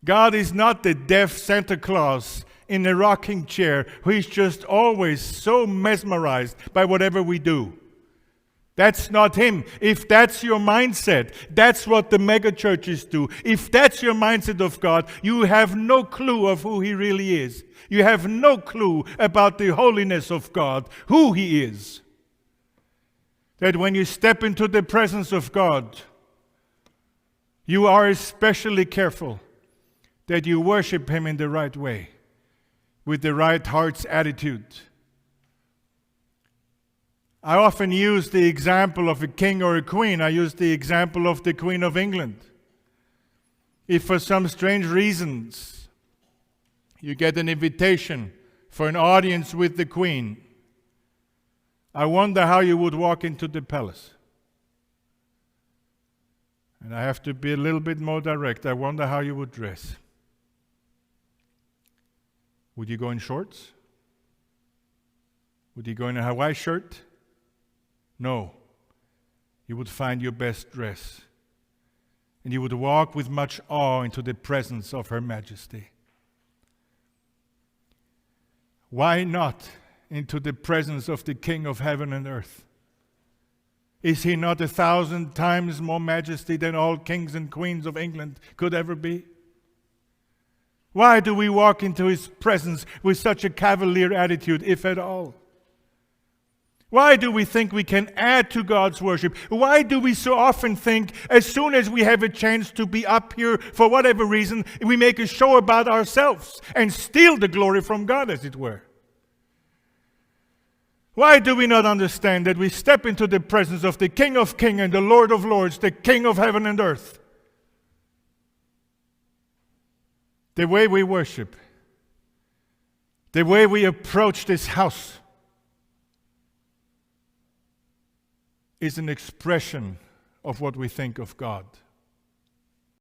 God is not the deaf Santa Claus in a rocking chair who is just always so mesmerized by whatever we do. That's not Him. If that's your mindset, that's what the mega churches do. If that's your mindset of God, you have no clue of who He really is. You have no clue about the holiness of God, who He is. That when you step into the presence of God, you are especially careful that you worship Him in the right way, with the right heart's attitude. I often use the example of a king or a queen. I use the example of the Queen of England. If for some strange reasons you get an invitation for an audience with the Queen, I wonder how you would walk into the palace. And I have to be a little bit more direct. I wonder how you would dress. Would you go in shorts? Would you go in a Hawaii shirt? No. You would find your best dress. And you would walk with much awe into the presence of Her Majesty. Why not into the presence of the King of heaven and earth? Is He not 1,000 times more majesty than all kings and queens of England could ever be? Why do we walk into His presence with such a cavalier attitude, if at all? Why do we think we can add to God's worship? Why do we so often think as soon as we have a chance to be up here for whatever reason, we make a show about ourselves and steal the glory from God, as it were? Why do we not understand that we step into the presence of the King of Kings and the Lord of Lords, the King of heaven and earth? The way we worship, the way we approach this house, is an expression of what we think of God.